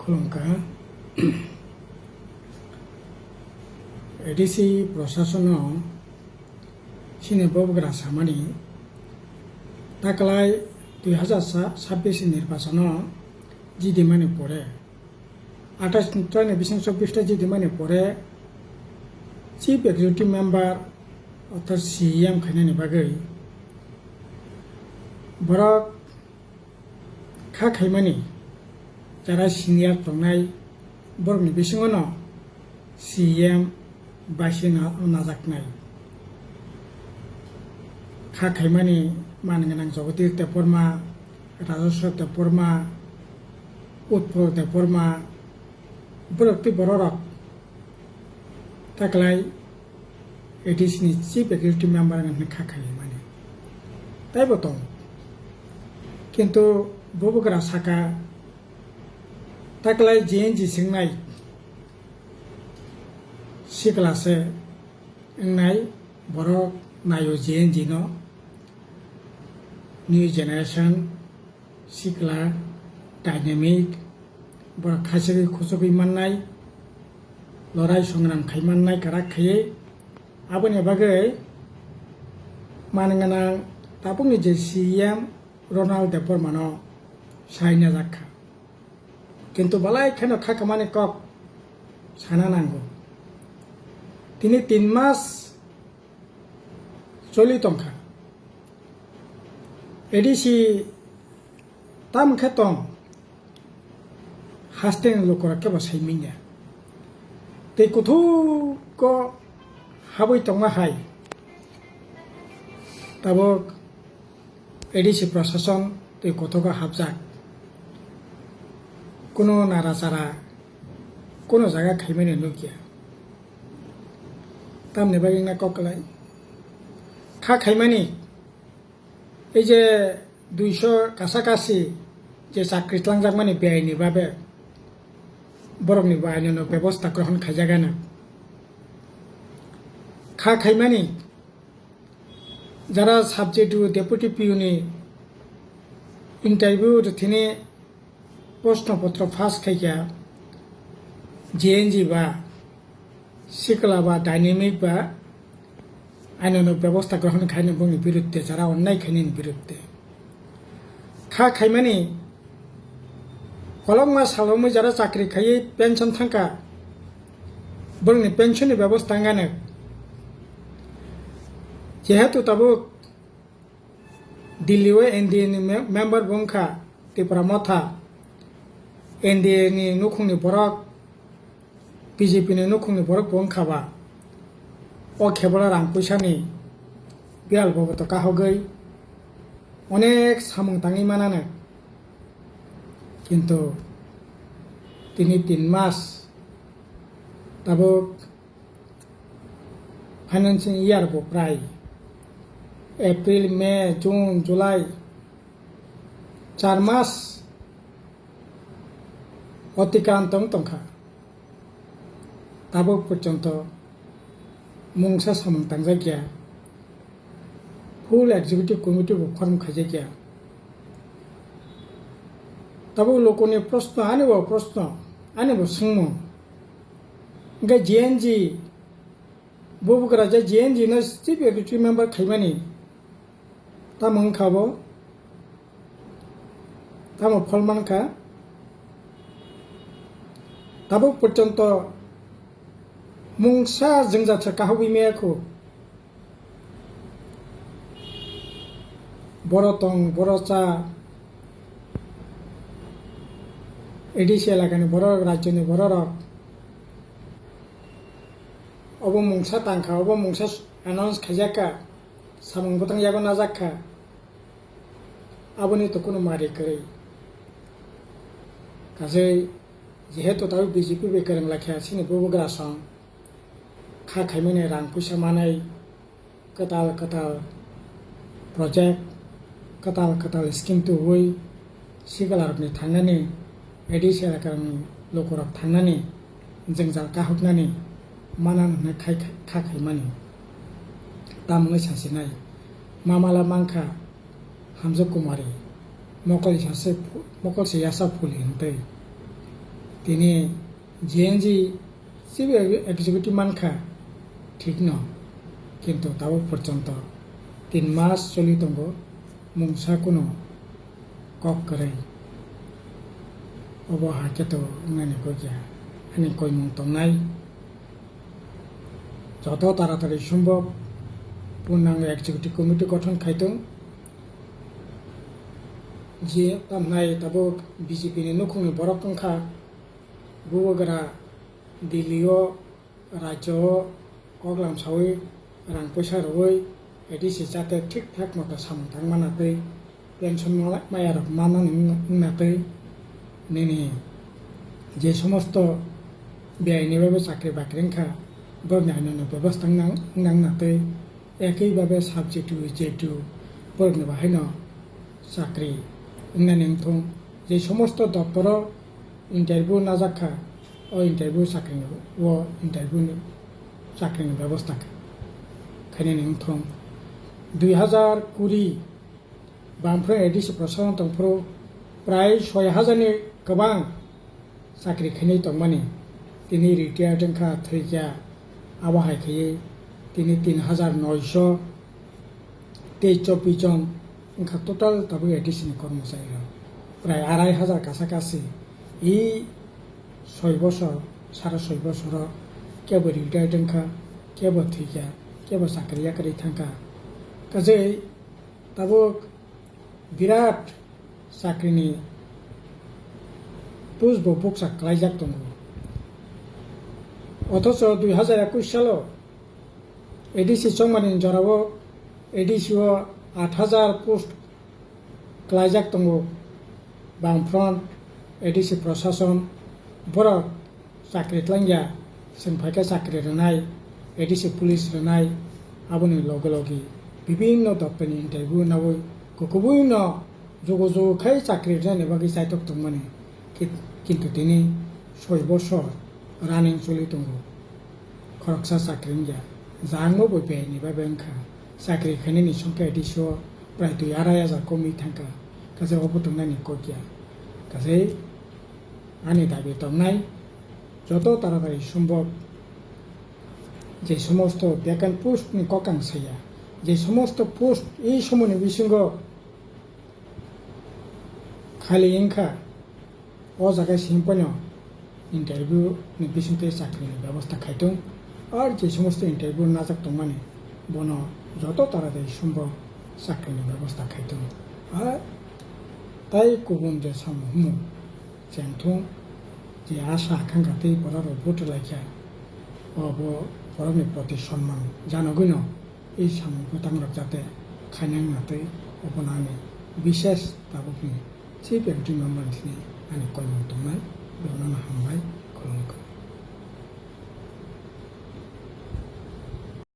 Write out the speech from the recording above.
खुलुमखा ADC प्रशासन सिने बबग्रा सामानि ताकलाय 2026 निर्वाचन जिदिमानि परे 28 बिसिं 24 जिदिमानि परे चिफ एक्जिक्यूटिव मेम्बार अर्थात सीएम खायनानि बागै बरक खा खायमानि যারা সিনিয়র তংনাই বরকনি বিসিङावनो सीएम बासि नाजाकनाय खा खायमानि मानगोनां जगदीश देबबर्मा राजेश्वर देबबर्मा उत्पल देबबर्मा बरकति बररक ताकलाय एडिसिनि चिफ एक्जिक्यूटिव मेम्बार होननानै खा खायमानि ताइबो दं किन्तु बबग्रा साका ताकलाय जेएनजी सिंनाय सिक्लासे इंनाय बरक नायो जेएनजी नो न्यू जेनेरेशन सिक्ला डायनेमिक बरक खासिरि खुसुगै माननाय लराय संग्राम खायमाननाय काराक खायै आबोनि बागै मानगोनां ताबुंनि जे सीएम रनाल्ड देबबर्मानो सायना जाखा किन्तु बालाय खेनो खाखामानि कक साना नांगौ তিনি 3 মাস চলি তংখা এডিসি তাম খেতং হাস্তেন লোকরা কেবা সাইমিnya তে কুথু ক হাবই তংমা হাই তাবক এডিসি প্রশাসন তে কতক হাবজাক কোনো নারাচারা কোনো জায়গা খাইমেনে নুকিয়া তামনে বাগিং না ককলাই খা খাইমানি এই যে 200 কাছাকাছি যে চাকরি লাংজাকমানি বেআইনি ভাবে বরকনি আইননো ব্যবস্থা গ্রহণ খাইজাগানা খা খাইমানি যারা সাবজেক্ট ডেপুটি পিউনি ইন্টারভিউ তিনি প্রশ্নপত্র ফাঁস খাইয়া জেএনজি বা सिकला बा डायनेमिक बा आइननो व्यवस्था ग्रहण खायनो बुंनि बिरुद्धे जारा अन्याय खायनि बिरुद्धे खा खायमानि कलमा सालमै जारा चाकरि खायै पेन्सन थांका बुंनि पेन्सननि व्यवस्था गानो जेहेतु ताबो दिल्लीव एनडीए नि मेम्बर बुंखा त्रिपुरा मथा एनडीए नि नुखुंनि बरक बीजेपी ने नुखुंनि बरक बंखाबा अ केबला रां पैसानि बियाल बबत काहगै अनेक सामुं ताङै मानानो किन्तु तिनि 3 मास ताबो फाइनेंसियल इयार बो प्राय एप्रिल मे जून जुलाई 4 मास अतिक्रांतम तंखा ताबो पर्यंत मुंसा सामंतां जायगाया फुल एक्जिक्यूटिव कमिटी फर्म खायजायगाया ताबो लोकनि प्रश्न आनेबो सोंमो ओंखाय जेएनजी बबग्रा जे जेएनजी नो चिफ एक्जिक्यूटिव मेम्बार खायमानि ता मोनखाबो तामो फलमानखा ताबो पर्यंत मुंसा जोंजाथो काहबि मेयाखौ बरतं बरचा एडिसि एलाकानि बर राज्यनि बररक अब मुंसा तांखा अब मुंसा एनाउन्स खायजाका सामुं बतंग यागो नाजाखा आबोनि तो कोनो मारि करै काजै जेहेतु ताबो बीजेपी बेकरं लाखिया सिनि बबग्रा सं खा खायमानि रां पैसा मानाय कताल प्रजेक्ट कताल स्किम तो हुई सिगालारनि थांनानै एडिसि एलाकानि लोकरक थांनानै जोंजा काहकनानै मानानै खा खायमानि तामुङै सासेनाय मामाला मांखा हामजा कुमारी मकलसे यासा फुलि हंतै তিনি জিএনজি চিফ এক্সিকিউটিভ মানখা ঠিক ন কিন্তু তাও পর্যন্ত 3 মাস চলি দङ মুংसा কোনো কক করে অবহাকেত নানি গিয়া আনি কই মুং তংনাই যত তাড়াতাড়ি সম্ভব পূর্ণাঙ্গ এক্সিকিউটিভ কমিটি গঠন খাইতং যে তামনাই তাবো বিজেপি नि नुखुंनि बरक तंखा बुबगरा दिल्लीयाव राज्योआव कगलाम सावै रां पैसा रवै एदिसि जाते ठीक ठाक मतो सामथां मानाखै पेंशन मायारक मानाखै नेनि जे समस्त बेआइनिबाबो साख्रि बाख्रिखा बरनायनो व्यवस्था नांनाखै एकैभाবে साबजेक्ट जेटु बरनो बाहायनो साख्रि इंनानेंथं जे समस्त दप्तर इंटरव्यू नाजाखा ओ इंटरव्यू साख्रि वो इंटरव्यू साख्रि व्यवस्था खाने नेंथं 2020 बामफ्राय एडिसि प्रशासन तंफ्रो प्राय 6000 नि गोबां साख्रि खाने तंमानि तिनि रिटायार जोंखा थैजा आवाहाय खैयै तिनि 3924 जन इनका टोटल तब एडिसि कर्मचारी प्राय 2500 काछाकाछि इ 6 বছর 6.5 বছর केबो रिटायार जोंखा केबो थैजा केबो साख्रि थांखा गासै तब बिराट साख्रिनि पुष्प बक्सा खालायजाक दङ अथच 2021 सालाव एडिसि संमानि जराव एडिसिआव 8000 पोस्ट खालायजाक दङ बामफ्रन्ट एडिसि प्रशासन बरक साख्रि tlangya जोंफायखा साख्रि रोनाय एडिसि पुलिस रोनाय आबोनि लगे लगे विभिन्न दप्तरनि इंटरव्यू नावै गुबुन जगजखाय साख्रि जानो बागै जायतक दंमोन किन्तु दिनै 6 বছর रानिं चलि दङ खरकसा साख्रि जांबो बयबेनि बाबेंखा साख्रि खायनायनि संख्या एडिसिआव प्राय 2,500 कमि थांखा गासै अबतंनायनि गया गासै आंनि दाबि दंनाय যত তাড়াতাড়ি সম্ভব যে সমস্ত ভ্যাকেন্ট পোস্ট नि ककांसाया যে সমস্ত পোস্ট এই সময় বিসঙ্গ खाली इंखा ओ जायगा सिंपनो इंटरव्यू नि बिसंगे साख्रिनि व्यवस्था खायदों और जे समस्त इंटरव्यू नाजाक दंमाने बनो যত তাড়াতাড়ি সম্ভব साख्रिनि व्यवस्था खायदों और ताई गुबुन जे सामु जेंथं जे आशा आकांक्षा तै बरार भोट लायखा अब बरनि प्रति सम्मान जानगैन এই सामु भुटांरक जाते खायनां नातै अपनानि विशेष ताबुकनि चिफ एक्टिंग मेम्बारनि आनि कयमं दंनाय